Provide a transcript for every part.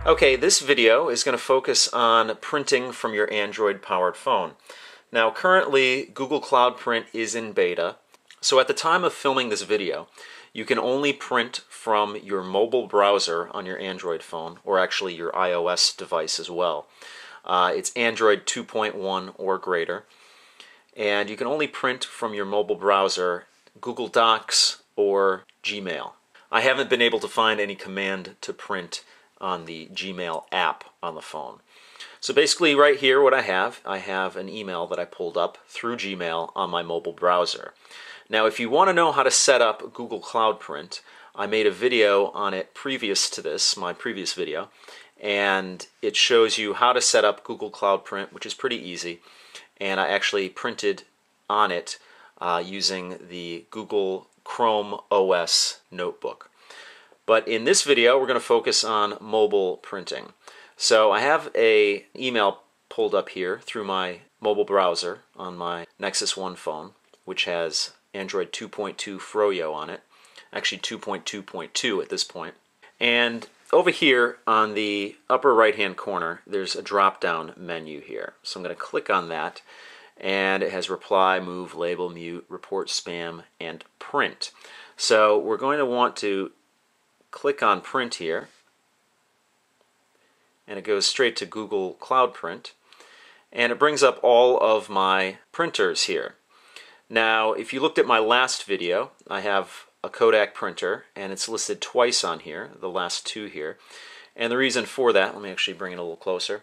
Okay, this video is going to focus on printing from your Android-powered phone. Now, currently, Google Cloud Print is in beta, so at the time of filming this video, you can only print from your mobile browser on your Android phone, or actually your iOS device as well. It's Android 2.1 or greater, and you can only print from your mobile browser, Google Docs, or Gmail. I haven't been able to find any command to print on the Gmail app on the phone. So basically right here what I have an email that I pulled up through Gmail on my mobile browser. Now if you want to know how to set up Google Cloud Print, I made a video on it previous to this, my previous video, and it shows you how to set up Google Cloud Print, which is pretty easy, and I actually printed on it using the Google Chrome OS notebook. But in this video, we're going to focus on mobile printing. So I have an email pulled up here through my mobile browser on my Nexus 1 phone, which has Android 2.2 Froyo on it, actually 2.2.2 at this point. And over here on the upper right-hand corner, there's a drop-down menu here. So I'm going to click on that, and it has reply, move, label, mute, report spam, and print. So we're going to want to click on print here, and it goes straight to Google Cloud Print, and it brings up all of my printers here. Now if you looked at my last video, I have a Kodak printer, and it's listed twice on here, the last two here, and the reason for that, let me actually bring it a little closer.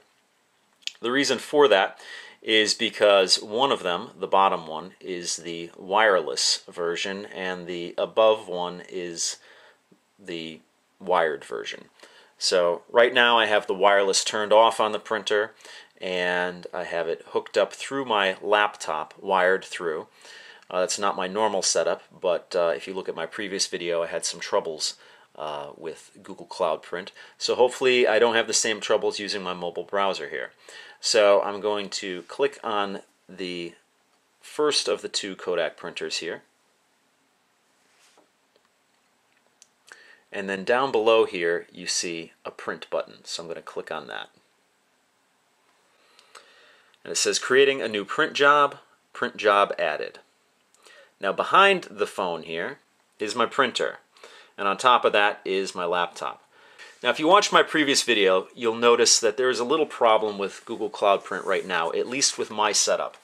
The reason for that is because one of them, the bottom one, is the wireless version, and the above one is the wired version. So right now I have the wireless turned off on the printer, and I have it hooked up through my laptop, wired through. That's not my normal setup, but if you look at my previous video, I had some troubles with Google Cloud Print. So hopefully I don't have the same troubles using my mobile browser here. So I'm going to click on the first of the two Kodak printers here. And then down below here you see a print button, so I'm going to click on that. And it says creating a new print job added. Now behind the phone here is my printer, and on top of that is my laptop. Now if you watched my previous video, you'll notice that there is a little problem with Google Cloud Print right now, at least with my setup.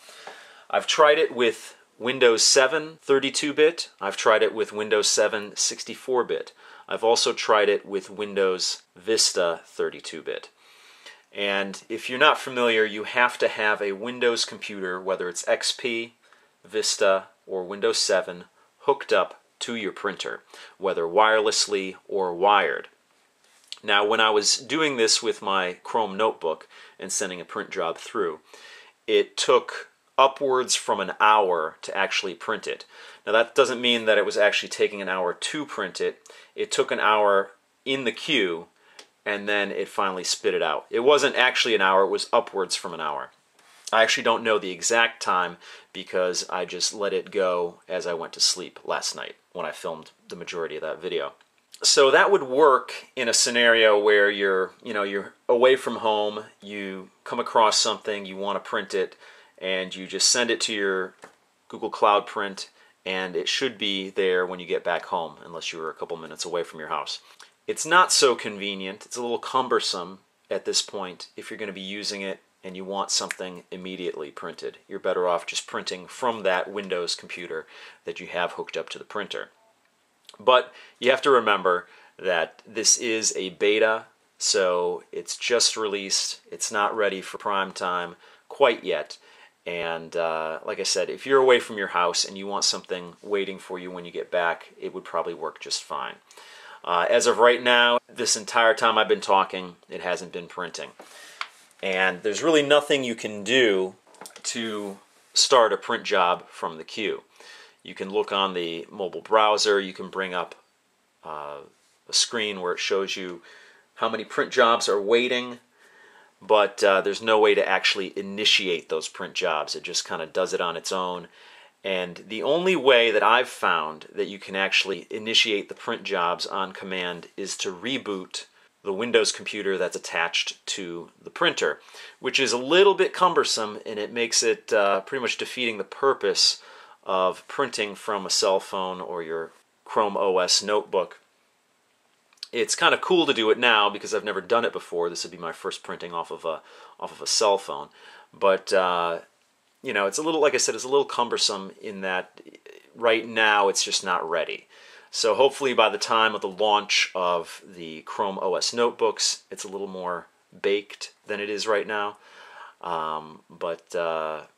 I've tried it with Windows 7 32-bit, I've tried it with Windows 7 64-bit. I've also tried it with Windows Vista 32-bit. And if you're not familiar, you have to have a Windows computer, whether it's XP, Vista, or Windows 7, hooked up to your printer, whether wirelessly or wired. Now, when I was doing this with my Chrome notebook and sending a print job through, it took upwards from an hour to actually print it. Now that doesn't mean that it was actually taking an hour to print it. It took an hour in the queue, and then it finally spit it out. It wasn't actually an hour, it was upwards from an hour. I actually don't know the exact time because I just let it go as I went to sleep last night when I filmed the majority of that video. So that would work in a scenario where you're away from home, you come across something, you want to print it, and you just send it to your Google Cloud Print, and it should be there when you get back home, unless you were a couple minutes away from your house. It's not so convenient. It's a little cumbersome at this point if you're going to be using it and you want something immediately printed. You're better off just printing from that Windows computer that you have hooked up to the printer. But you have to remember that this is a beta, so it's just released. It's not ready for prime time quite yet. And like I said, if you're away from your house and you want something waiting for you when you get back, it would probably work just fine. As of right now, this entire time I've been talking, it hasn't been printing. And there's really nothing you can do to start a print job from the queue. You can look on the mobile browser, you can bring up a screen where it shows you how many print jobs are waiting, but there's no way to actually initiate those print jobs. It just kind of does it on its own. And the only way that I've found that you can actually initiate the print jobs on command is to reboot the Windows computer that's attached to the printer, which is a little bit cumbersome, and it makes it pretty much defeating the purpose of printing from a cell phone or your Chrome OS notebook. It's kind of cool to do it now because I've never done it before. This would be my first printing off of a cell phone, but you know, it's a little, like I said, it's a little cumbersome in that right now it's just not ready. So hopefully by the time of the launch of the Chrome OS notebooks, it's a little more baked than it is right now. But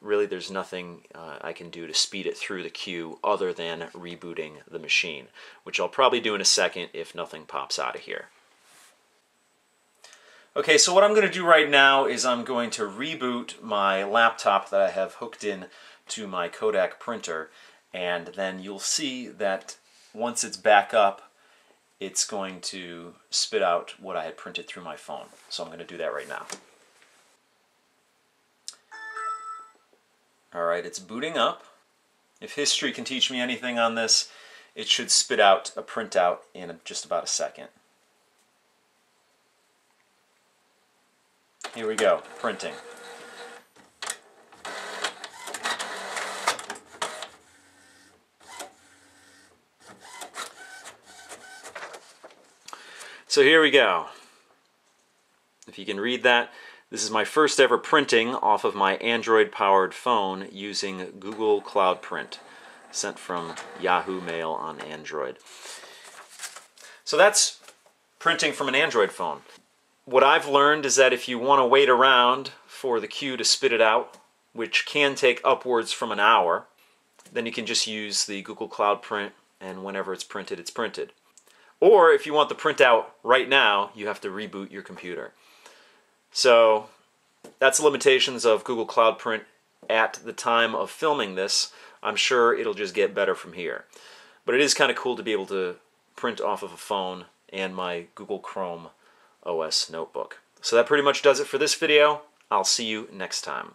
really there's nothing I can do to speed it through the queue other than rebooting the machine, which I'll probably do in a second if nothing pops out of here. Okay, so what I'm going to do right now is I'm going to reboot my laptop that I have hooked in to my Kodak printer, and then you'll see that once it's back up, it's going to spit out what I had printed through my phone. So I'm going to do that right now. Alright, it's booting up. If history can teach me anything on this, it should spit out a printout in just about a second. Here we go, printing. So here we go. If you can read that, this is my first ever printing off of my Android-powered phone using Google Cloud Print, sent from Yahoo Mail on Android. So that's printing from an Android phone. What I've learned is that if you want to wait around for the queue to spit it out, which can take upwards from an hour, then you can just use the Google Cloud Print, and whenever it's printed, it's printed. Or if you want the printout right now, you have to reboot your computer. So that's the limitations of Google Cloud Print at the time of filming this. I'm sure it'll just get better from here. But it is kind of cool to be able to print off of a phone and my Google Chrome OS notebook. So that pretty much does it for this video. I'll see you next time.